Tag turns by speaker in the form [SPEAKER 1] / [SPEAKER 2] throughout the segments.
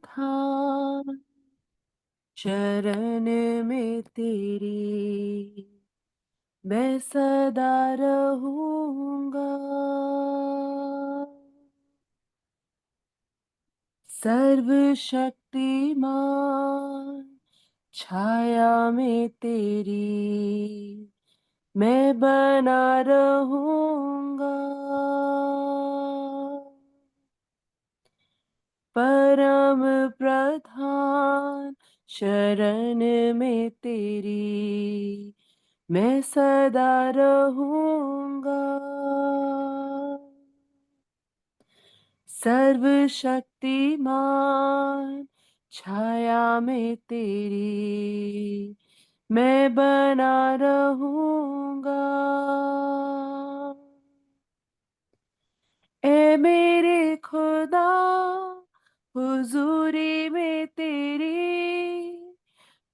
[SPEAKER 1] प्रधान शरण में तेरी मैं सदा रहूंगा। सर्वशक्तिमान छाया में तेरी मैं बना रहूंगा। परम प्रधान शरण में तेरी मैं सदा रहूंगा। सर्वशक्तिमान छाया में तेरी मैं बना रहूंगा। ए मेरे खुदा हुजूरी में तेरी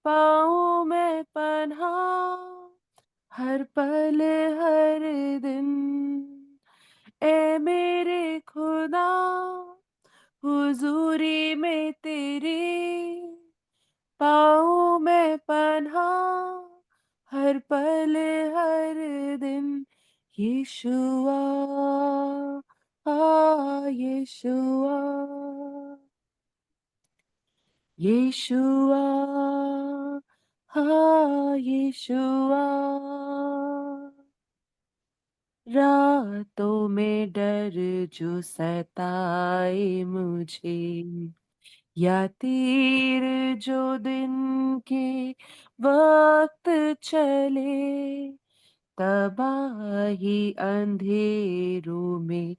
[SPEAKER 1] पाऊं मैं पनाह हर पल हर दिन। ए मेरे खुदा हुजूरी में तेरी पाऊं मैं पनाह हर पल हर दिन। यीशुआ यीशुआ यीशुआ यीशुआ। रातों में डर जो सताए मुझे या तीर जो दिन के वक्त चले तबाही अंधेरों में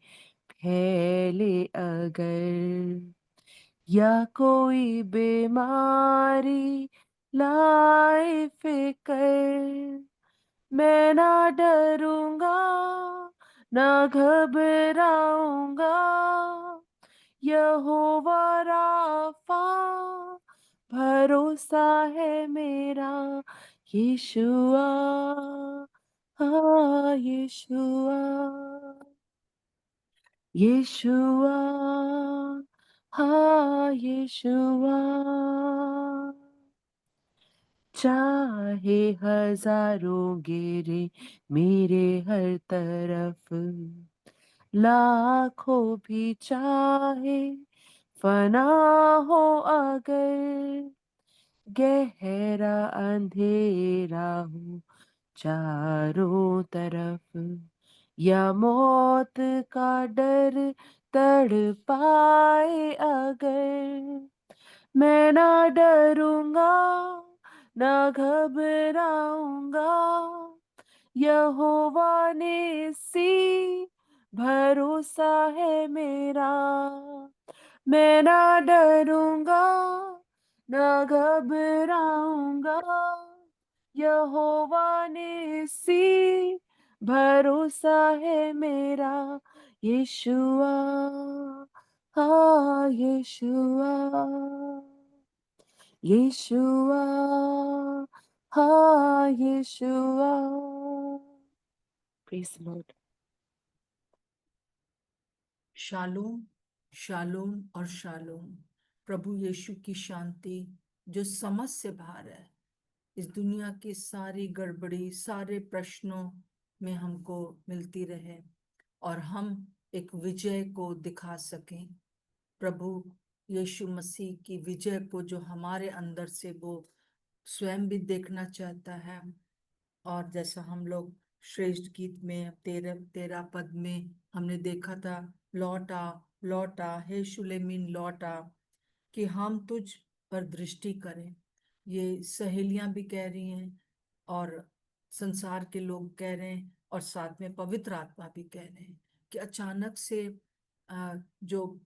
[SPEAKER 1] फैले अगर या कोई बीमारी लाए फिकर मैं ना डरूंगा ना घबराऊंगा। यहोवा राफा भरोसा है मेरा। Yeshua Yeshua Yeshua यीशुआ। चाहे हजारों गिरे मेरे हर तरफ लाखों भी चाहे फना हो अगर गहरा अंधेरा हो चारों तरफ या मौत का डर तड़पाए अगर मैं ना डरूंगा ना घबराऊंगा। यहोवा निस्सी भरोसा है मेरा। मैं ना डरूंगा ना घबराऊंगा। यहोवा निस्सी भरोसा है मेरा। Yeshua Yeshua Yeshua Yeshua. Praise the Lord.
[SPEAKER 2] Shalom, shalom और शालोम। प्रभु यीशु की शांति जो समझ से बाहर है, इस दुनिया की सारी गड़बड़ी, सारे प्रश्नों में हमको मिलती रहे और हम एक विजय को दिखा सकें। प्रभु यीशु मसीह की विजय को जो हमारे अंदर से वो स्वयं भी देखना चाहता है। और जैसा हम लोग श्रेष्ठ गीत में तेरह तेरह पद में हमने देखा था, लौटा लौटा हे शुलेमीन लौटा, कि हम तुझ पर दृष्टि करें। ये सहेलियां भी कह रही हैं और संसार के लोग कह रहे हैं और साथ में पवित्र आत्मा भी कह रहे हैं कि अचानक से जो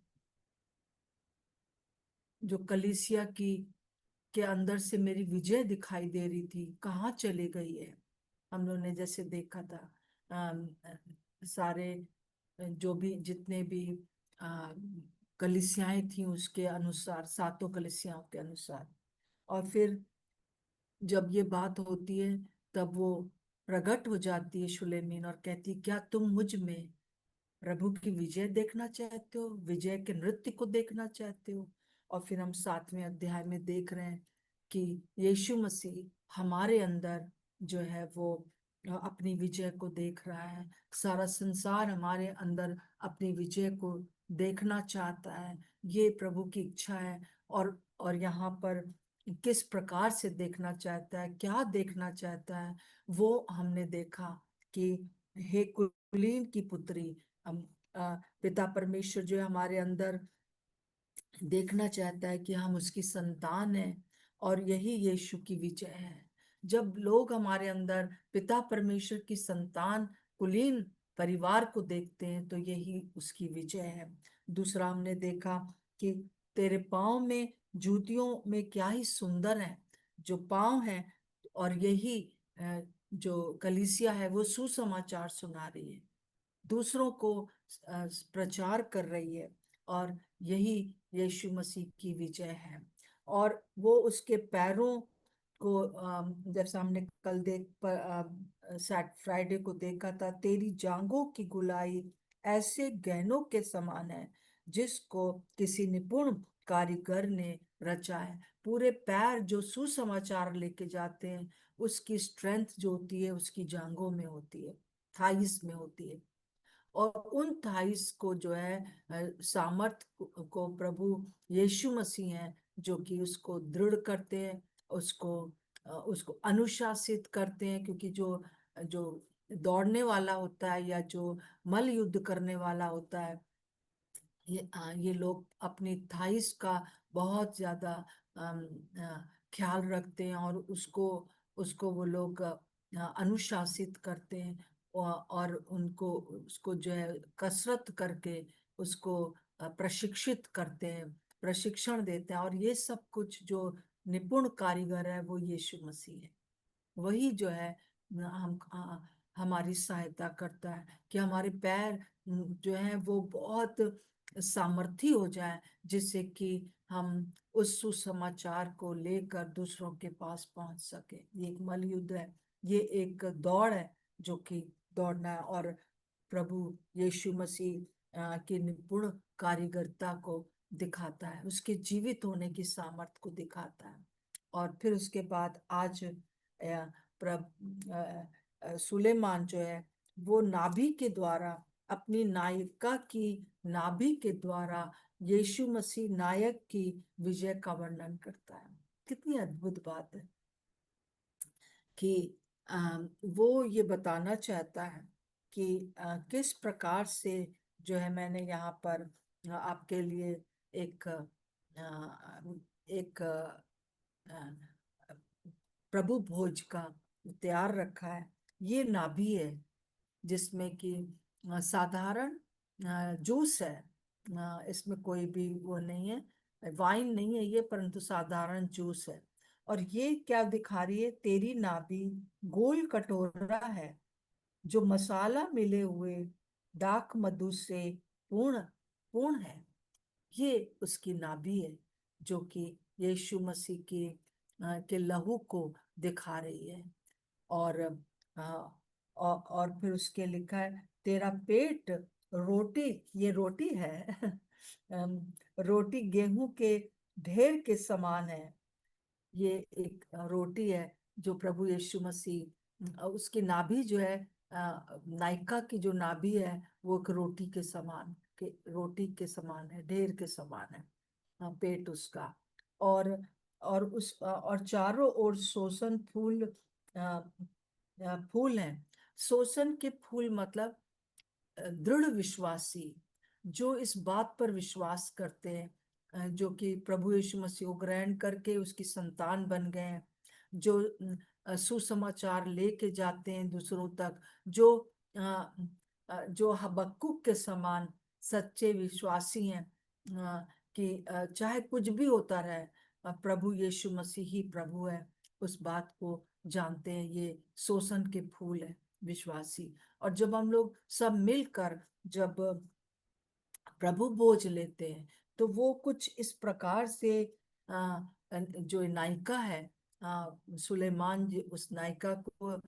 [SPEAKER 2] जो कलीसिया की के अंदर से मेरी विजय दिखाई दे रही थी, कहाँ चली गई है। हम लोग ने जैसे देखा था अम, सारे जो भी जितने भी अ, कलीसियाएं थी उसके अनुसार, सातों कलीसियाओं के अनुसार। और फिर जब ये बात होती है तब वो प्रकट हो जाती है शुलेमीन और कहती है, क्या तुम मुझ में प्रभु की विजय देखना चाहते हो, विजय के नृत्य को देखना चाहते हो। और फिर हम 7वें अध्याय में देख रहे हैं कि यीशु मसीह हमारे अंदर जो है वो अपनी विजय को देख रहा है। सारा संसार हमारे अंदर अपनी विजय को देखना चाहता है, ये प्रभु की इच्छा है। और यहाँ पर किस प्रकार से देखना चाहता है, क्या देखना चाहता है, वो हमने देखा कि हे कुलीन की पुत्री, हम पिता परमेश्वर जो है हमारे अंदर देखना चाहता है कि हम उसकी संतान हैं, और यही यीशु की विजय है। जब लोग हमारे अंदर पिता परमेश्वर की संतान कुलीन परिवार को देखते हैं तो यही उसकी विजय है। दूसरा हमने देखा कि तेरे पाँव में जूतियों में क्या ही सुंदर है जो पाँव है, और यही जो कलीसिया है वो सुसमाचार सुना रही है, दूसरों को प्रचार कर रही है, और यही यीशु मसीह की विजय है। और वो उसके पैरों को जैसा हमने कल सैट फ्राइडे को देखा था, तेरी जांघों की गुलाई ऐसे गहनों के समान है जिसको किसी निपुण कारीगर ने रचा है। पूरे पैर जो सुसमाचार लेके जाते हैं, उसकी स्ट्रेंथ जो होती है उसकी जांघों में होती है, थाइस में होती है। और उन 28 को जो है सामर्थ को प्रभु यीशु मसीह हैं जो कि उसको दृढ़ करते हैं, उसको अनुशासित करते हैं। क्योंकि जो जो दौड़ने वाला होता है या जो मल युद्ध करने वाला होता है, ये लोग अपनी थाइस का बहुत ज्यादा ख्याल रखते हैं, और उसको उसको वो लोग अनुशासित करते हैं, और उनको उसको जो है कसरत करके उसको प्रशिक्षित करते हैं, प्रशिक्षण देते हैं। और ये सब कुछ जो निपुण कारीगर है वो यीशु मसीह है। वही जो है हमारी सहायता करता है कि हमारे पैर जो है वो बहुत सामर्थी हो जाए, जिससे कि हम उस सुसमाचार को लेकर दूसरों के पास पहुंच सके। ये एक मल युद्ध है, ये एक दौड़ है जो कि दौड़ना है, और प्रभु यीशु मसीह की निपुण कारीगरता को दिखाता है, उसके जीवित होने की सामर्थ को दिखाता है। और फिर उसके बाद आज सुलेमान जो है वो नाभि के द्वारा, अपनी नायिका की नाभि के द्वारा यीशु मसीह नायक की विजय का वर्णन करता है। कितनी अद्भुत बात है कि वो ये बताना चाहता है कि किस प्रकार से जो है, मैंने यहाँ पर आपके लिए एक एक प्रभु भोज का तैयार रखा है। ये नाभि है जिसमें कि साधारण जूस है, इसमें कोई भी वो नहीं है, वाइन नहीं है ये, परंतु साधारण जूस है। और ये क्या दिखा रही है, तेरी नाभि गोल कटोरा है जो मसाला मिले हुए दाक मधु से पूर्ण पूर्ण है। ये उसकी नाभि है जो कि यीशु मसीह के लहू को दिखा रही है। और और फिर उसके लिखा है, तेरा पेट रोटी, ये रोटी है रोटी गेहूं के ढेर के समान है। ये एक रोटी है जो प्रभु यीशु मसीह, उसकी नाभि जो है, नायिका की जो नाभि है वो एक रोटी के समान है, ढेर के समान है पेट उसका। और और चारों ओर शोषण फूल हैं। शोषण के फूल मतलब दृढ़ विश्वासी, जो इस बात पर विश्वास करते हैं, जो कि प्रभु यीशु मसीह को ग्रहण करके उसकी संतान बन गए हैं, जो सुसमाचार लेके जाते हैं दूसरों तक, जो हबक्कुक के समान सच्चे विश्वासी हैं, कि चाहे कुछ भी होता रहे, प्रभु यीशु मसीह ही प्रभु है, उस बात को जानते हैं। ये शोषण के फूल है विश्वासी। और जब हम लोग सब मिलकर जब प्रभु भोज लेते हैं तो वो कुछ इस प्रकार से जो नायिका है, सुलेमान उस नायिका को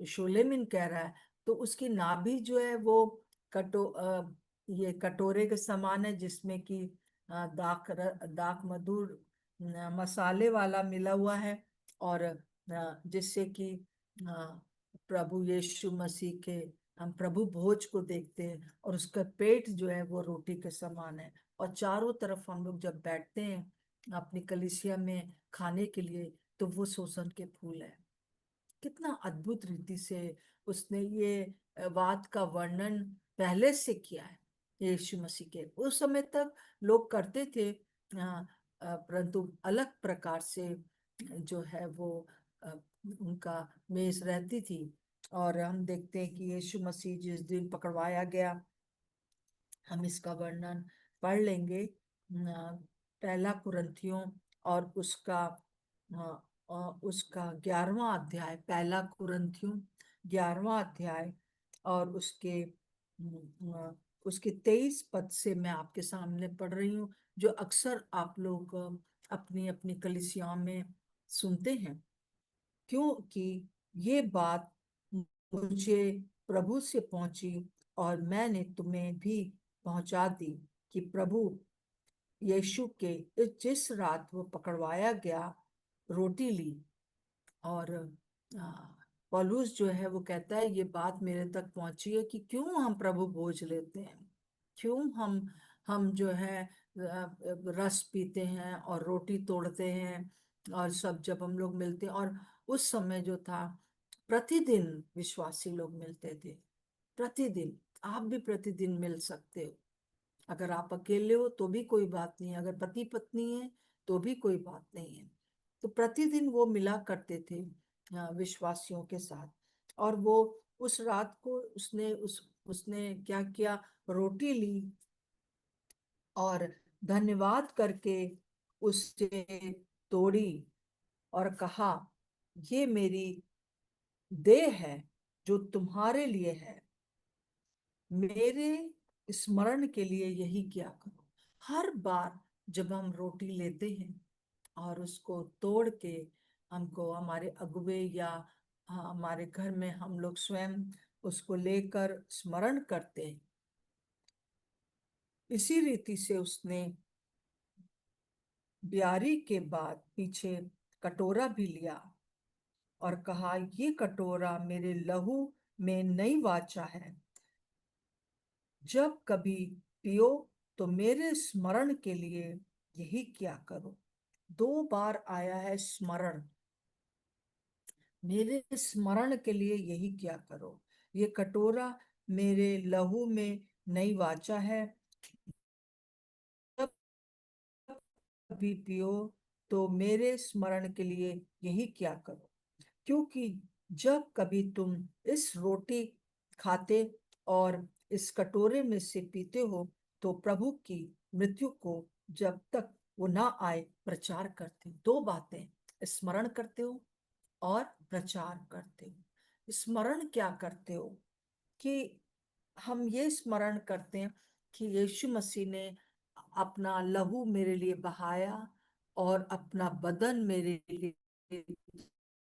[SPEAKER 2] शोलेमिन कह रहा है, तो उसकी नाभि जो है वो ये कटोरे के समान है जिसमें कि दाक मधुर मसाले वाला मिला हुआ है, और जिससे कि प्रभु यीशु मसीह के हम प्रभु भोज को देखते हैं, और उसका पेट जो है वो रोटी के समान है। और चारों तरफ हम लोग जब बैठते हैं अपनी कलीसिया में खाने के लिए, तो वो सोसन के फूल है। कितना अद्भुत रीति से उसने ये बात का वर्णन पहले से किया है। यीशु मसीह के उस समय तक लोग करते थे, परंतु अलग प्रकार से जो है वो अ, उनका मेज रहती थी। और हम देखते हैं कि यीशु मसीह जिस दिन पकड़वाया गया, हम इसका वर्णन पढ़ लेंगे। पहला कुरिन्थियों और उसका 11वां अध्याय, पहला कुरिन्थियों 11वां अध्याय और उसके 23 पद से मैं आपके सामने पढ़ रही हूँ, जो अक्सर आप लोग अपनी अपनी कलीसियाओं में सुनते हैं। क्योंकि ये बात मुझे प्रभु से पहुंची और मैंने तुम्हें भी पहुंचा दी कि प्रभु यीशु के जिस रात वो पकड़वाया गया, रोटी ली। और आ, पौलुस जो है वो कहता है, ये बात मेरे तक पहुंची है कि क्यों हम प्रभु भोज लेते हैं, क्यों हम जो है रस पीते हैं और रोटी तोड़ते हैं, और सब जब हम लोग मिलते हैं। और उस समय जो था, प्रतिदिन विश्वासी लोग मिलते थे, प्रतिदिन। आप भी प्रतिदिन मिल सकते हो। अगर आप अकेले हो तो भी कोई बात नहीं है, अगर पति पत्नी है तो भी कोई बात नहीं है। तो प्रतिदिन वो मिला करते थे विश्वासियों के साथ। और वो उस रात को उसने क्या किया, रोटी ली और धन्यवाद करके उससे तोड़ी और कहा, ये मेरी देह है जो तुम्हारे लिए है, मेरे स्मरण के लिए यही किया करो। हर बार जब हम रोटी लेते हैं और उसको तोड़ के हमको हमारे अगुवे या हमारे घर में हम लोग स्वयं उसको लेकर स्मरण करते हैं, इसी रीति से उसने ब्यारी के बाद पीछे कटोरा भी लिया और कहा, ये कटोरा मेरे लहू में नई वाचा है, जब कभी पियो तो मेरे स्मरण के लिए यही क्या करो। 2 बार आया है स्मरण, मेरे स्मरण के लिए यही क्या करो। ये कटोरा मेरे लहू में नई वाचा है, जब कभी पियो तो मेरे स्मरण के लिए यही क्या करो। क्योंकि जब कभी तुम इस रोटी खाते और इस कटोरे में से पीते हो, तो प्रभु की मृत्यु को जब तक वो ना आए प्रचार करते हो। 2 बातें, स्मरण करते हो और प्रचार करते हो। स्मरण क्या करते हो कि हम ये स्मरण करते हैं कि यीशु मसीह ने अपना लहू मेरे लिए बहाया और अपना बदन मेरे लिए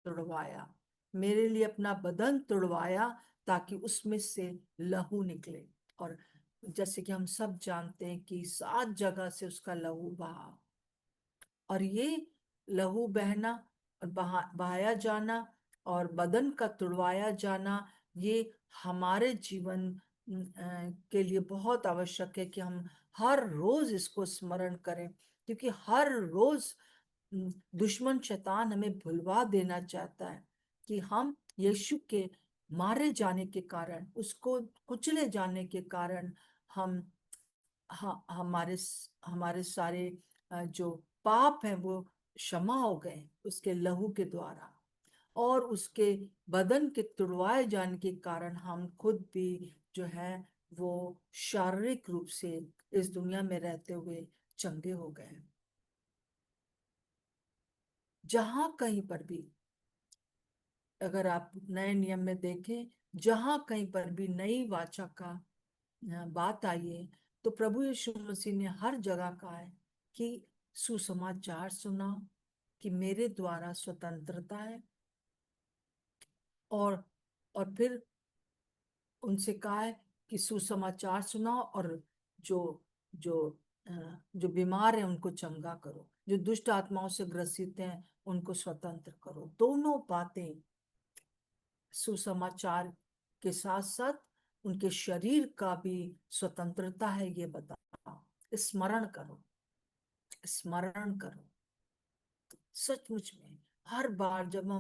[SPEAKER 2] तुड़वाया, मेरे लिए अपना बदन तुड़वाया ताकि उसमें से लहू निकले। और जैसे कि हम सब जानते हैं कि 7 जगह से उसका लहू बहा, और ये लहू बहना और बहाया जाना और बदन का तुड़वाया जाना, ये हमारे जीवन के लिए बहुत आवश्यक है कि हम हर रोज इसको स्मरण करें। क्योंकि हर रोज दुश्मन शैतान हमें भुलवा देना चाहता है कि हम यीशु के मारे जाने के कारण, उसको कुचले जाने के कारण, हम हमारे हमारे सारे जो पाप हैं वो क्षमा हो गए उसके लहू के द्वारा। और उसके बदन के तुड़वाए जाने के कारण हम खुद भी जो है वो शारीरिक रूप से इस दुनिया में रहते हुए चंगे हो गए। जहां कहीं पर भी, अगर आप नए नियम में देखें, जहां कहीं पर भी नई वाचा का बात आई है, तो प्रभु यीशु मसीह ने हर जगह कहा है कि सुसमाचार सुनाओ, कि मेरे द्वारा स्वतंत्रता है। और फिर उनसे कहा है कि सुसमाचार सुनाओ, और जो जो जो बीमार है उनको चंगा करो, जो दुष्ट आत्माओं से ग्रसित हैं उनको स्वतंत्र करो। दोनों बातें सुसमाचार के साथ साथ उनके शरीर का भी स्वतंत्रता है, ये बताओ। स्मरण करो, स्मरण करो। सचमुच में हर बार जब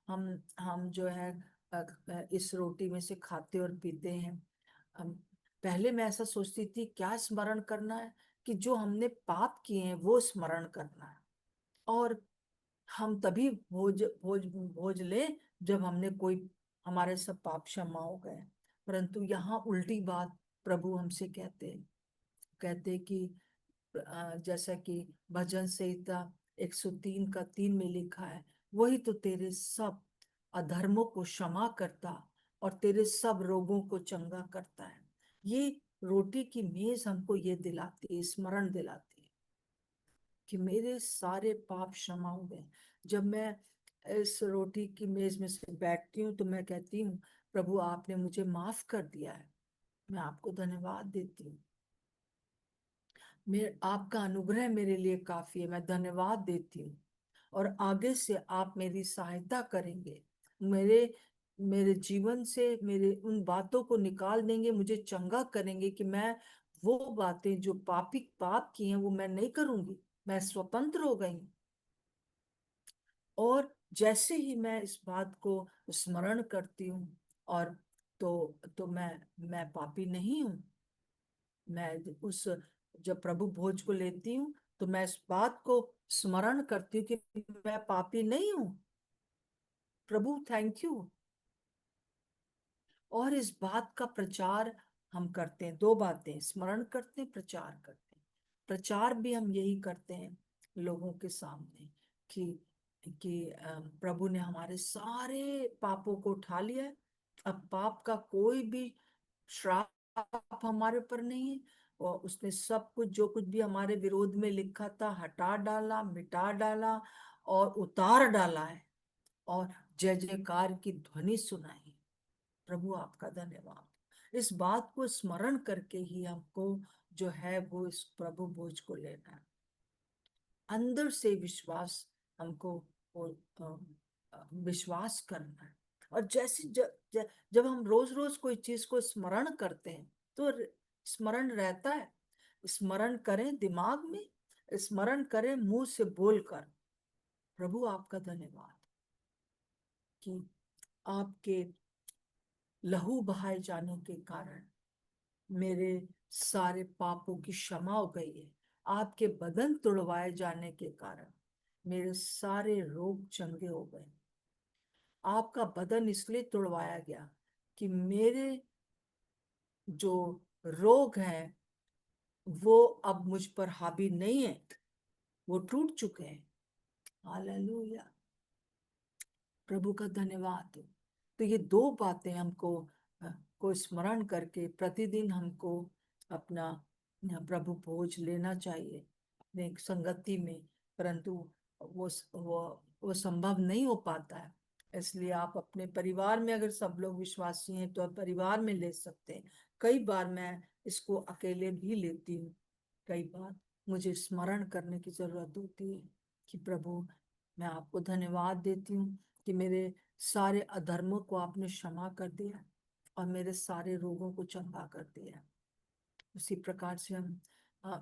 [SPEAKER 2] हम जो है इस रोटी में से खाते और पीते हैं, हम पहले मैं ऐसा सोचती थी क्या स्मरण करना है, कि जो हमने पाप किए हैं वो स्मरण करना है, और हम तभी भोज भोज भोज ले जब हमने कोई हमारे सब पाप क्षमा हो गए। परंतु यहाँ उल्टी बात प्रभु हमसे कहते कि जैसा कि भजन संहिता 103 का 3 में लिखा है, वही तो तेरे सब अधर्मों को क्षमा करता और तेरे सब रोगों को चंगा करता है। ये रोटी की मेज हमको ये दिलाती है, स्मरण दिलाती है कि मेरे सारे पाप क्षमा हो गए। जब मैं इस रोटी की मेज में से बैठती हूँ तो मैं कहती हूँ प्रभु आपने मुझे माफ कर दिया है, मैं आपको धन्यवाद देती हूँ, मेरे आपका अनुग्रह मेरे लिए काफी है, मैं धन्यवाद देती हूँ। और आगे से आप मेरी सहायता करेंगे, मेरे मेरे जीवन से मेरे उन बातों को निकाल देंगे, मुझे चंगा करेंगे कि मैं वो बातें जो पाप की हैं वो मैं नहीं करूंगी, मैं स्वतंत्र हो गई हूँ। और जैसे ही मैं इस बात को स्मरण करती हूँ, और तो मैं पापी नहीं हूँ। मैं उस जब प्रभु भोज को लेती हूँ तो मैं इस बात को स्मरण करती हूँ कि मैं पापी नहीं हूँ, प्रभु थैंक यू। और इस बात का प्रचार हम करते हैं, दो बातें, स्मरण करते हैं, प्रचार करते हैं। प्रचार भी हम यही करते हैं लोगों के सामने कि प्रभु ने हमारे सारे पापों को उठा लिया है, अब पाप का कोई भी श्राप हमारे ऊपर नहीं है, और उसने सब कुछ जो कुछ भी हमारे विरोध में लिखा था हटा डाला, मिटा डाला और उतार डाला है, और जय जयकार की ध्वनि सुनाई। प्रभु आपका धन्यवाद। इस बात को स्मरण करके ही हमको जो है वो इस प्रभु भोज को लेना है। अंदर से विश्वास हमको वो विश्वास करना है। और जैसे जब हम रोज रोज कोई चीज को स्मरण करते हैं तो स्मरण रहता है। स्मरण करें दिमाग में, स्मरण करें मुंह से बोलकर। प्रभु आपका धन्यवाद कि आपके लहू बहाए जाने के कारण मेरे सारे पापों की क्षमा हो गई है। आपके बदन तुड़वाए जाने के कारण मेरे सारे रोग चंगे हो गए। आपका बदन इसलिए तुड़वाया गया कि मेरे जो रोग हैं वो अब मुझ पर हावी नहीं है, वो टूट चुके हैं। हालेलुया, प्रभु का धन्यवाद हो। तो ये दो बातें हमको को स्मरण करके प्रतिदिन हमको अपना प्रभु भोज लेना चाहिए अपने संगति में। परंतु वो संभव नहीं हो पाता है, इसलिए आप अपने परिवार में अगर सब लोग विश्वासी हैं तो आप परिवार में ले सकते हैं। कई बार मैं इसको अकेले भी लेती हूँ, कई बार मुझे स्मरण करने की जरूरत होती है कि प्रभु मैं आपको धन्यवाद देती हूँ कि मेरे सारे अधर्मों को आपने क्षमा कर दिया और मेरे सारे रोगों को चंगा कर दिया। उसी प्रकार से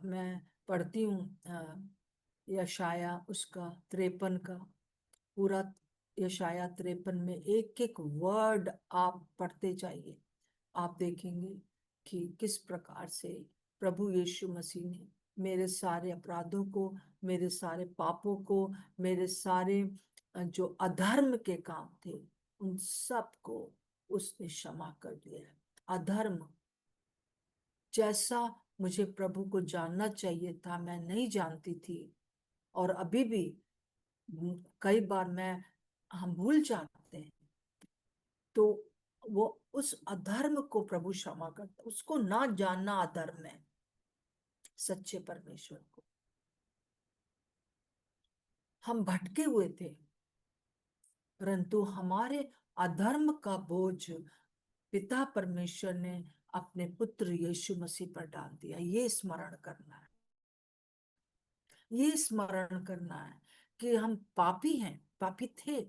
[SPEAKER 2] मैं पढ़ती हूँ यशाया उसका 53 का पूरा, यशाया 53 में एक एक वर्ड आप पढ़ते जाइए, आप देखेंगे कि किस प्रकार से प्रभु यीशु मसीह ने मेरे सारे अपराधों को, मेरे सारे पापों को, मेरे सारे जो अधर्म के काम थे उन सब को उसने क्षमा कर दिया है। अधर्म जैसा मुझे प्रभु को जानना चाहिए था मैं नहीं जानती थी, और अभी भी कई बार हम भूल जाते हैं, तो वो उस अधर्म को प्रभु क्षमा करता, उसको ना जानना अधर्म है। सच्चे परमेश्वर को हम भटके हुए थे, परंतु हमारे अधर्म का बोझ पिता परमेश्वर ने अपने पुत्र यीशु मसीह पर डाल दिया, ये स्मरण करना है। ये स्मरण करना है कि हम पापी हैं, पापी थे।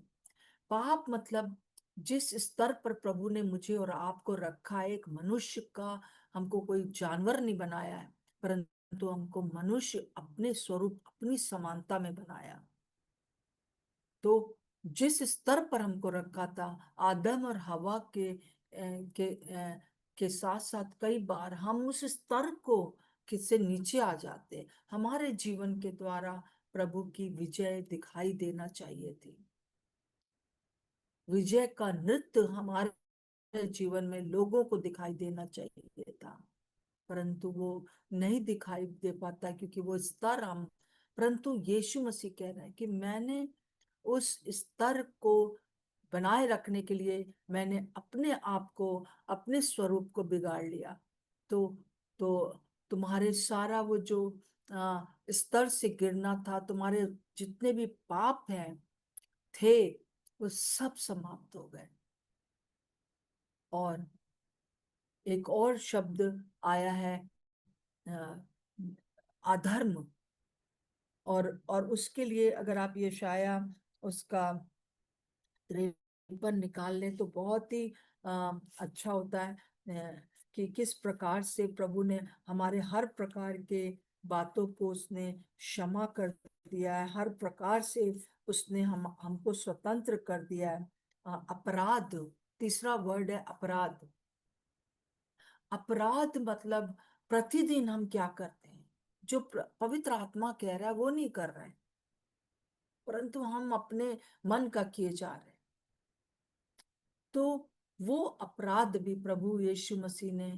[SPEAKER 2] पाप मतलब जिस स्तर पर प्रभु ने मुझे और आपको रखा है, एक मनुष्य का, हमको कोई जानवर नहीं बनाया है, परंतु हमको मनुष्य अपने स्वरूप अपनी समानता में बनाया। तो जिस स्तर पर हमको रखा था, आदम और हवा के साथ साथ कई बार हम उस स्तर को किससे नीचे आ जाते। हमारे जीवन के द्वारा प्रभु की विजय दिखाई देना चाहिए थी। विजय का नृत्य हमारे जीवन में लोगों को दिखाई देना चाहिए था, परंतु वो नहीं दिखाई दे पाता क्योंकि वो स्तर हम, परंतु यीशु मसीह कह रहे हैं कि मैंने उस स्तर को बनाए रखने के लिए मैंने अपने आप को, अपने स्वरूप को बिगाड़ लिया। तो तो तुम्हारे सारा वो जो स्तर से गिरना था, तुम्हारे जितने भी पाप हैं थे, वो सब समाप्त हो गए। और एक और शब्द आया है, अ, अधर्म। और उसके लिए अगर आप यशाया उसका 53 निकाल लें तो बहुत ही अच्छा होता है, कि किस प्रकार से प्रभु ने हमारे हर प्रकार के बातों को उसने क्षमा कर दिया है, हर प्रकार से उसने हमको स्वतंत्र कर दिया है। अपराध, तीसरा वर्ड है अपराध। अपराध मतलब प्रतिदिन हम क्या करते हैं, जो पवित्र आत्मा कह रहा है वो नहीं कर रहे हैं, परंतु हम अपने मन का किए जा रहे हैं। तो वो अपराध भी प्रभु यीशु मसीह ने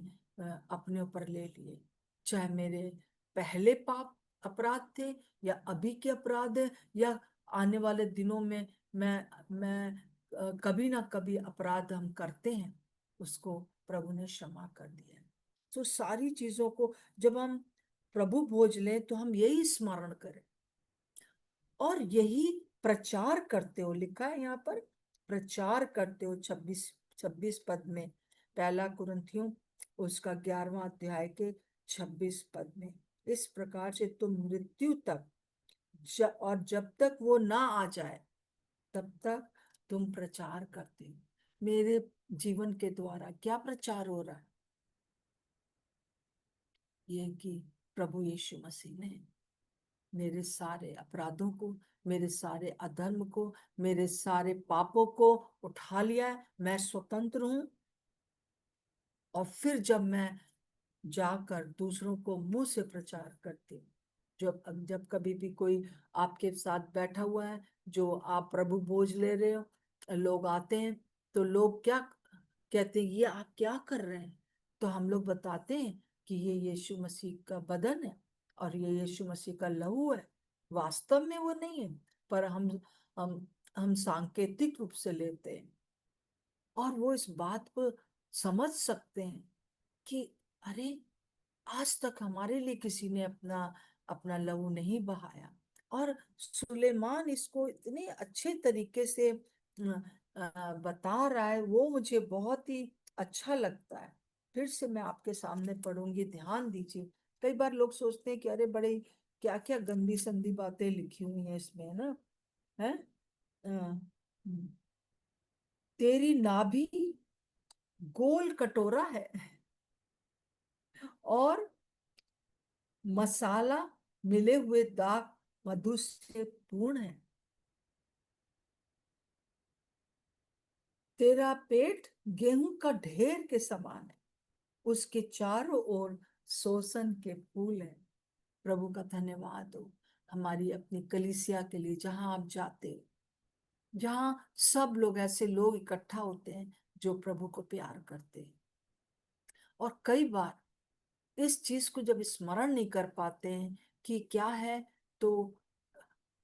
[SPEAKER 2] अपने ऊपर ले लिए। चाहे मेरे पहले पाप अपराध थे, या अभी के अपराध है, या आने वाले दिनों में मैं कभी ना कभी अपराध हम करते हैं, उसको प्रभु ने क्षमा कर दिया है। तो सारी चीजों को जब हम प्रभु भोज लें तो हम यही स्मरण करें और यही प्रचार करते हो। लिखा है यहाँ पर, प्रचार करते हो 26 26 पद में, पहला कुरिन्थियों उसका 11वां अध्याय के 26 पद में। इस प्रकार से तुम मृत्यु तक और जब तक वो ना आ जाए तब तक तुम प्रचार करते हो। मेरे जीवन के द्वारा क्या प्रचार हो रहा है? ये कि प्रभु यीशु मसीह ने मेरे सारे अपराधों को, मेरे सारे अधर्म को, मेरे सारे पापों को उठा लिया है। मैं स्वतंत्र हूं। और फिर जब मैं जाकर दूसरों को मुंह से प्रचार करती हूँ, जब जब कभी भी कोई आपके साथ बैठा हुआ है, जो आप प्रभु भोज ले रहे हो, लोग आते हैं तो लोग क्या कहते हैं, ये आप क्या कर रहे हैं? तो हम लोग बताते हैं कि ये यीशु मसीह का बदन है और ये यीशु मसीह का लहू है। वास्तव में वो नहीं है, पर हम हम सांकेतिक रूप से लेते हैं। और वो इस बात को समझ सकते हैं कि अरे, आज तक हमारे लिए किसी ने अपना अपना लहू नहीं बहाया। और सुलेमान इसको इतने अच्छे तरीके से बता रहा है, वो मुझे बहुत ही अच्छा लगता है। फिर से मैं आपके सामने पढ़ूंगी, ध्यान दीजिए। कई बार लोग सोचते हैं कि अरे बड़े क्या क्या गंदी संदी बातें लिखी हुई हैं इसमें, है ना? है तेरी नाभि गोल कटोरा है और मसाला मिले हुए दाग मधु से पूर्ण है। तेरा पेट गेहूं का ढेर के समान है, उसके चारों ओर शोषण के फूल है। प्रभु का धन्यवाद हो हमारी अपनी कलीसिया के लिए, जहां आप जाते हो, जहां सब लोग ऐसे लोग इकट्ठा होते हैं जो प्रभु को प्यार करते हैं। और कई बार इस चीज को जब स्मरण नहीं कर पाते हैं कि क्या है, तो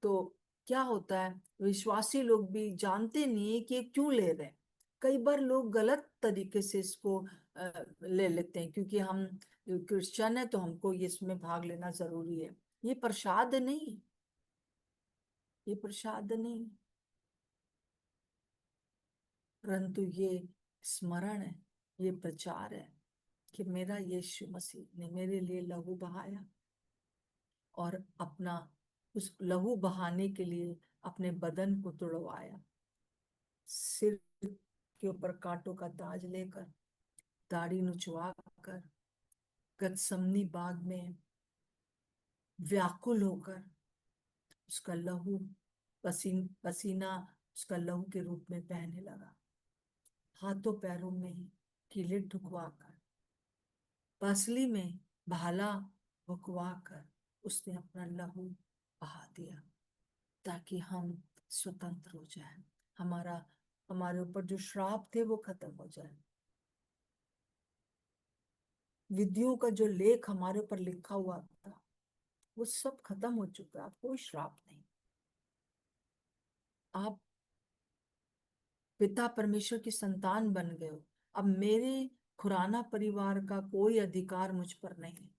[SPEAKER 2] तो क्या होता है, विश्वासी लोग भी जानते नहीं है कि ये क्यों ले रहे हैं। कई बार लोग गलत तरीके से इसको ले लेते हैं, क्योंकि हम क्रिश्चियन है तो हमको ये इसमें भाग लेना जरूरी है। ये प्रसाद नहीं, ये प्रसाद नहीं, परंतु ये स्मरण है, ये प्रचार है कि मेरा यीशु मसीह ने मेरे लिए लहू बहाया और अपना उस लहू बहाने के लिए अपने बदन को तुड़वाया, सिर के ऊपर कांटों का ताज लेकर, दाढ़ी नुचवा कर, गतसमनी बाग में व्याकुल होकर उसका लहू पसीना उसका लहू के रूप में बहने लगा। हाथों पैरों में कीले ढुकवाकर, पसली में भाला भुकवाकर उसने अपना लहू बहा दिया, ताकि हम स्वतंत्र हो जाएं। हमारे ऊपर जो श्राप थे वो खत्म हो जाए। विधियों का जो लेख हमारे ऊपर लिखा हुआ था वो सब खत्म हो चुका है। अब कोई श्राप नहीं। आप पिता परमेश्वर की संतान बन गए हो। अब मेरे खुराना परिवार का कोई अधिकार मुझ पर नहीं है।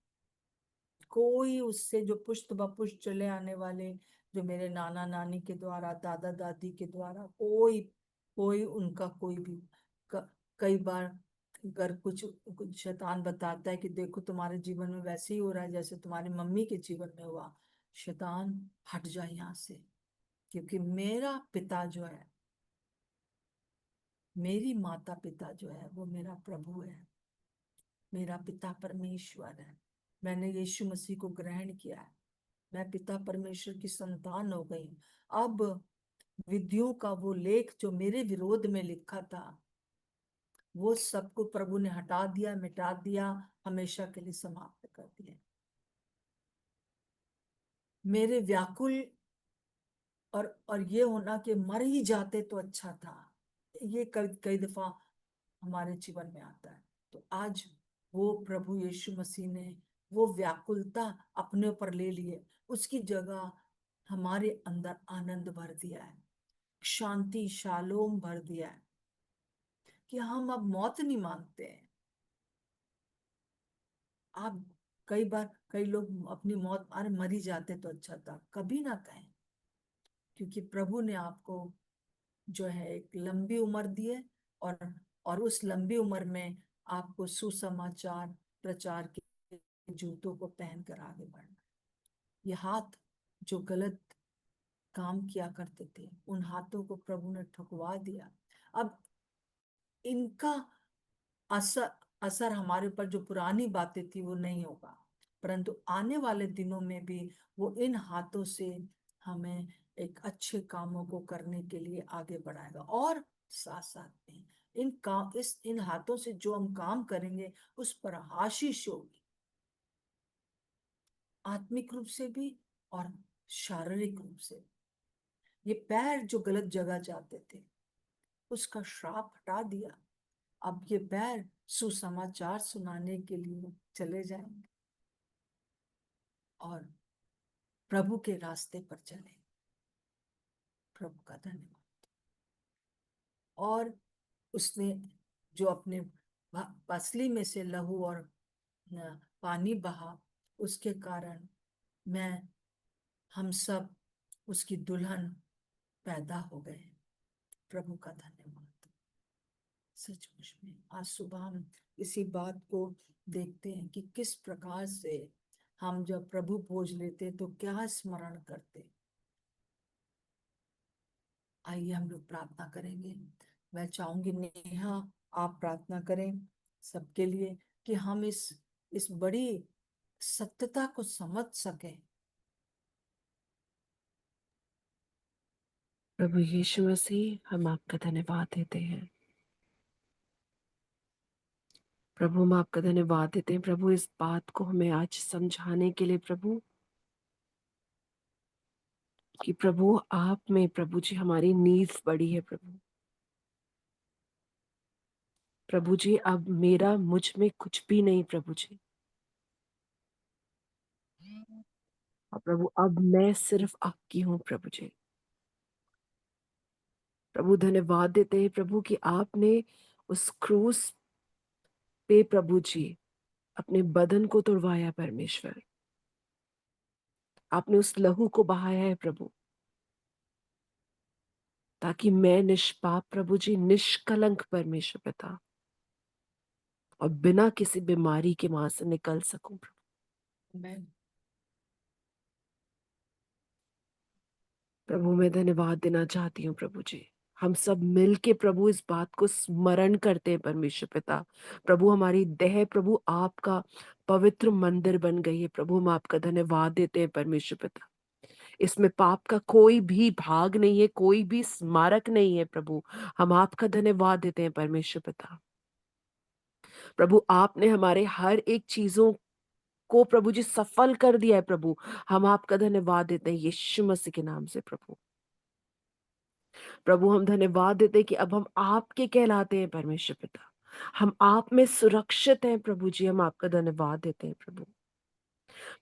[SPEAKER 2] कोई उससे जो पुष्ट ब पुष्ट चले आने वाले, जो मेरे नाना नानी के द्वारा, दादा दादी के द्वारा, कोई कोई उनका कोई भी कई बार अगर कुछ शैतान बताता है कि देखो तुम्हारे जीवन में वैसे ही हो रहा है जैसे तुम्हारी मम्मी के जीवन में हुआ, शैतान हट जाए यहाँ से। क्योंकि मेरा पिता जो है, मेरी माता पिता जो है वो मेरा प्रभु है, मेरा पिता परमेश्वर है। मैंने यीशु मसीह को ग्रहण किया है, मैं पिता परमेश्वर की संतान हो गई। अब विधियों का वो लेख जो मेरे विरोध में लिखा था वो सबको प्रभु ने हटा दिया, मिटा दिया, हमेशा के लिए समाप्त कर दिया। मेरे व्याकुल और ये होना कि मर ही जाते तो अच्छा था, ये कई कई दफा हमारे जीवन में आता है। तो आज वो प्रभु यीशु मसीह ने वो व्याकुलता अपने ऊपर ले लिए, उसकी जगह हमारे अंदर आनंद भर दिया है, शांति शालोम भर दिया है, कि हम अब मौत नहीं मानते हैं। आप कई लोग अपनी मौत, अरे मर ही जाते तो अच्छा था, कभी ना कहें। क्योंकि प्रभु ने आपको जो है एक लंबी उम्र दी है, और उस लंबी उम्र में आपको सुसमाचार प्रचार के जूतों को पहनकर आगे बढ़ना। ये हाथ जो गलत काम किया करते थे, उन हाथों को प्रभु ने ठुकवा दिया। अब इनका असर असर हमारे ऊपर, जो पुरानी बातें थी वो नहीं होगा, परंतु आने वाले दिनों में भी वो इन हाथों से हमें एक अच्छे कामों को करने के लिए आगे बढ़ाएगा। और साथ साथ में इन हाथों से जो हम काम करेंगे उस पर आशीष होगी, आत्मिक रूप से भी और शारीरिक रूप से। ये पैर जो गलत जगह जाते थे उसका श्राप हटा दिया। अब ये पैर सुसमाचार सुनाने के लिए चले जाएंगे और प्रभु के रास्ते पर चले। प्रभु का धन्यवाद। और उसने जो अपने पसली में से लहू और पानी बहा, उसके कारण मैं हम सब उसकी दुल्हन पैदा हो गए। प्रभु का धन्यवाद। सचमुच में आज सुबह हम इसी बात को देखते हैं कि किस प्रकार से हम जब प्रभु भोज लेते तो क्या स्मरण करते। आइए हम लोग प्रार्थना करेंगे। मैं चाहूंगी नेहा आप प्रार्थना करें सबके लिए, कि हम इस बड़ी सत्यता को समझ सकें।
[SPEAKER 1] प्रभु यीशु मसीह, हम आपका धन्यवाद देते हैं। प्रभु हम आपका धन्यवाद देते हैं प्रभु, इस बात को हमें आज समझाने के लिए प्रभु, कि प्रभु आप में प्रभु जी हमारी नींव बड़ी है प्रभु। प्रभु जी अब मेरा मुझ में कुछ भी नहीं प्रभु जी, और प्रभु अब मैं सिर्फ आपकी हूँ प्रभु जी। प्रभु धन्यवाद देते हैं प्रभु कि आपने उस क्रूस पे प्रभु जी अपने बदन को तुड़वाया परमेश्वर, आपने उस लहू को बहाया है प्रभु, ताकि मैं निष्पाप प्रभु जी, निष्कलंक परमेश्वर पिता, और बिना किसी बीमारी के वहां से निकल सकूं प्रभु।
[SPEAKER 2] मैं
[SPEAKER 1] प्रभु मैं धन्यवाद देना चाहती हूँ प्रभु जी। हम सब मिल के प्रभु इस बात को स्मरण करते हैं परमेश्वर पिता। प्रभु हमारी देह प्रभु आपका पवित्र मंदिर बन गई है प्रभु, हम आपका धन्यवाद देते हैं परमेश्वर पिता। इसमें पाप का कोई भी भाग नहीं है, कोई भी स्मारक नहीं है प्रभु। हम आपका धन्यवाद देते हैं परमेश्वर पिता। प्रभु आपने हमारे हर एक चीजों को प्रभु जी सफल कर दिया है प्रभु। हम आपका धन्यवाद देते हैं यीशु मसीह के नाम से प्रभु। प्रभु हम धन्यवाद देते हैं कि अब हम आपके कहलाते हैं परमेश्वर पिता। हम आप में सुरक्षित हैं प्रभु जी, हम आपका धन्यवाद देते हैं प्रभु।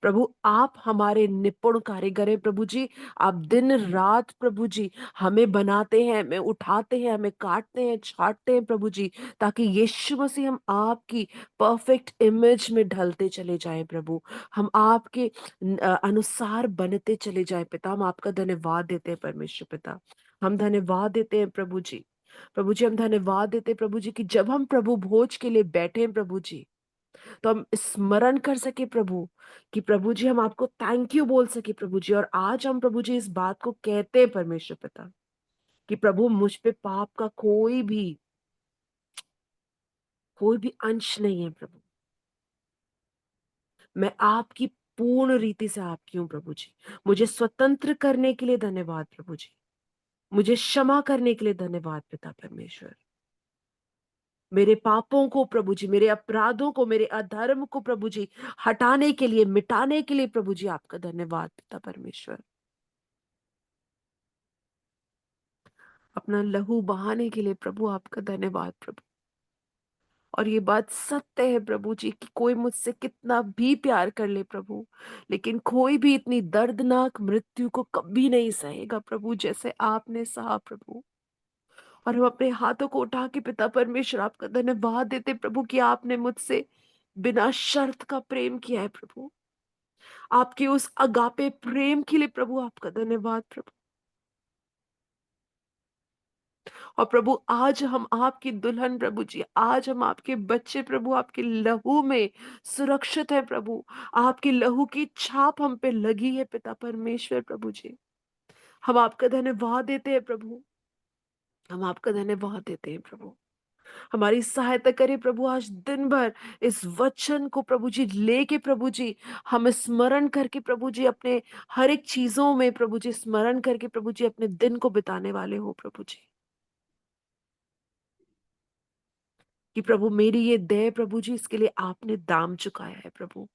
[SPEAKER 1] प्रभु आप हमारे निपुण कारीगर हैं प्रभु जी। आप दिन रात प्रभु जी हमें बनाते हैं, हमें उठाते हैं, हमें काटते हैं, छांटते हैं प्रभु जी, ताकि यीशु मसीह हम आपकी परफेक्ट इमेज में ढलते चले जाएं प्रभु। हम आपके अनुसार बनते चले जाएं पिता। हम आपका धन्यवाद देते हैं परमेश्वर पिता। हम धन्यवाद देते हैं प्रभु जी। प्रभु जी हम धन्यवाद देते हैं प्रभु जी कि जब हम प्रभु भोज के लिए बैठे हैं प्रभु जी, तो हम स्मरण कर सके प्रभु कि प्रभु जी हम आपको थैंक यू बोल सके प्रभु जी। और आज हम प्रभु जी इस बात को कहते हैं परमेश्वर पिता कि प्रभु मुझ पे पाप का कोई भी अंश नहीं है प्रभु। मैं आपकी पूर्ण रीति से आपकी हूं प्रभु जी। मुझे स्वतंत्र करने के लिए धन्यवाद प्रभु जी। मुझे क्षमा करने के लिए धन्यवाद पिता परमेश्वर। मेरे पापों को प्रभु जी, मेरे अपराधों को, मेरे अधर्म को प्रभु जी हटाने के लिए, मिटाने के लिए प्रभु जी आपका धन्यवाद पिता परमेश्वर। अपना लहू बहाने के लिए प्रभु आपका धन्यवाद प्रभु। और ये बात सत्य है प्रभु जी कि कोई मुझसे कितना भी प्यार कर ले प्रभु, लेकिन कोई भी इतनी दर्दनाक मृत्यु को कभी नहीं सहेगा प्रभु जैसे आपने सहा प्रभु। और हम अपने हाथों को उठा के पिता परमेश्वर आपका धन्यवाद देते प्रभु कि आपने मुझसे बिना शर्त का प्रेम किया है प्रभु। आपके उस अगापे प्रेम के लिए प्रभु आपका धन्यवाद प्रभु। और प्रभु आज हम आपकी दुल्हन प्रभु जी, आज हम आपके बच्चे प्रभु, आपके लहू में सुरक्षित है प्रभु। आपके लहू की छाप हम पे लगी है पिता परमेश्वर प्रभु जी। हम आपका धन्यवाद देते हैं प्रभु। हम आपका धन्यवाद देते हैं प्रभु। हमारी सहायता करें प्रभु आज दिन भर इस वचन को प्रभु जी लेके प्रभु जी हम स्मरण करके प्रभु जी अपने हर एक चीजों में प्रभु जी स्मरण करके प्रभु जी अपने दिन को बिताने वाले हो प्रभु जी। कि प्रभु मेरी ये देह प्रभु जी इसके लिए आपने दाम चुकाया है प्रभु।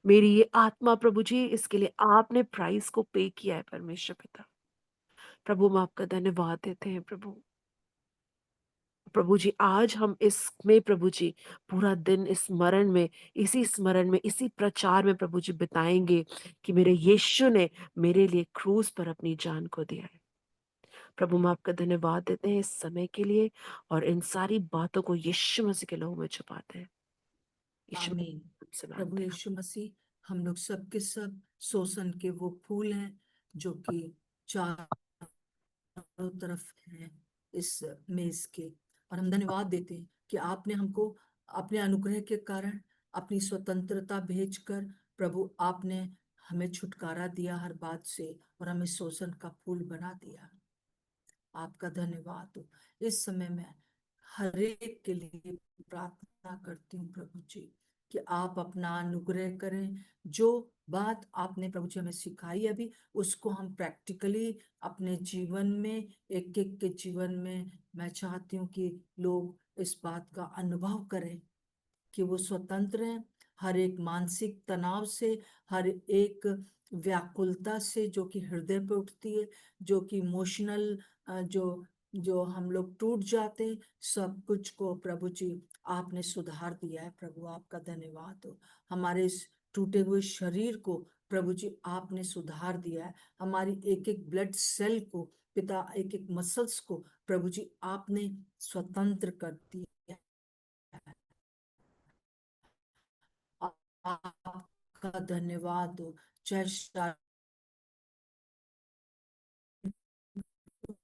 [SPEAKER 1] मेरी ये आत्मा प्रभु जी इसके लिए आपने प्राइस को पे किया है परमेश्वर पिता। प्रभु हम आपका धन्यवाद देते हैं प्रभु। प्रभु जी आज हम इसमें प्रभु जी पूरा दिन इस स्मरण में इसी प्रचार में प्रभु जी बिताएंगे कि मेरे यीशु ने मेरे लिए क्रूस पर अपनी जान को दिया है। प्रभु हम आपका धन्यवाद देते हैं इस समय के लिए और इन सारी बातों को यीशु मसीह के लहू में छुपाते हैं। यीशु
[SPEAKER 2] आमीन।
[SPEAKER 1] से
[SPEAKER 2] प्रभु
[SPEAKER 1] मांगते हैं।
[SPEAKER 2] यीशु मसीह, हम लोग सब के सब शोषण के वो फूल हैं जो कि चारों तरफ हैं इस मेज के। और हम धन्यवाद देते हैं कि आपने हमको अपने अनुग्रह के कारण अपनी स्वतंत्रता भेजकर प्रभु आपने हमें छुटकारा दिया हर बात से और हमें शोषण का फूल बना दिया। आपका धन्यवाद हो। इस समय मैं हर एक के लिए प्रार्थना करती हूँ प्रभु जी कि आप अपना अनुग्रह करें। जो बात आपने प्रभु जी हमें सिखाई अभी, उसको हम प्रैक्टिकली अपने जीवन में, एक एक के जीवन में, मैं चाहती हूँ कि लोग इस बात का अनुभव करें कि वो स्वतंत्र हैं हर एक मानसिक तनाव से, हर एक व्याकुलता से जो कि हृदय पे उठती है, जो कि इमोशनल, जो जो हम लोग टूट जाते हैं, सब कुछ को प्रभु जी आपने सुधार दिया है। प्रभु आपका धन्यवाद हो। हमारे इस टूटे हुए शरीर को प्रभु जी आपने सुधार दिया है। हमारी एक एक ब्लड सेल को पिता, एक एक मसल्स को प्रभु जी आपने स्वतंत्र कर दिया है। आपका धन्यवाद हो। चाहे शारीरिक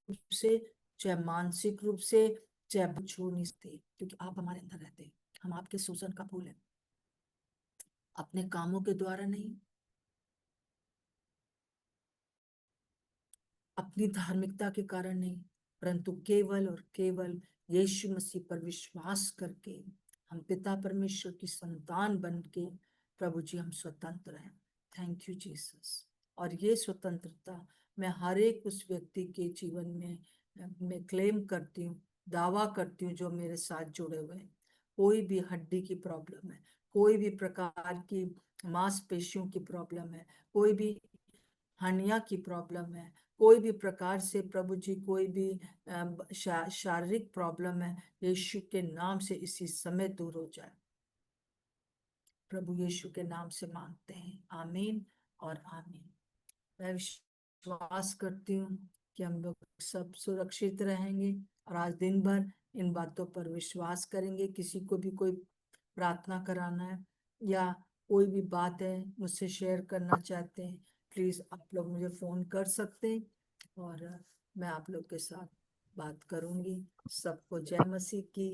[SPEAKER 2] रूप से, चाहे मानसिक रूप से, चाहे कुछ हो नहीं सकते, क्योंकि आप हमारे अंदर रहते हैं। हम आपके शोषण का फूल है, अपने कामों के द्वारा नहीं, अपनी धार्मिकता के कारण नहीं, परंतु केवल और केवल यीशु मसीह पर विश्वास करके हम पिता परमेश्वर की संतान बन के प्रभु जी हम स्वतंत्र हैं। Thank you Jesus. और ये स्वतंत्रता मैं हर एक उस व्यक्ति के जीवन में मैं क्लेम करती हूँ, दावा करती हूँ जो मेरे साथ जुड़े हुए हैं। कोई भी हड्डी की प्रॉब्लम है, कोई भी प्रकार की मांसपेशियों की प्रॉब्लम है, कोई भी हर्निया की प्रॉब्लम है, कोई भी प्रकार से प्रभु जी कोई भी शारीरिक प्रॉब्लम है, यीशु के नाम से इसी समय दूर हो जाए। प्रभु यीशु के नाम से मांगते हैं, आमीन और आमीन। मैं विश्वास करती हूँ कि हम लोग सब सुरक्षित रहेंगे और आज दिन भर इन बातों पर विश्वास करेंगे। किसी को भी कोई प्रार्थना कराना है या कोई भी बात है मुझसे शेयर करना चाहते हैं, प्लीज आप लोग मुझे फोन कर सकते हैं और मैं आप लोग के साथ बात करूंगी। सबको जय मसीह की।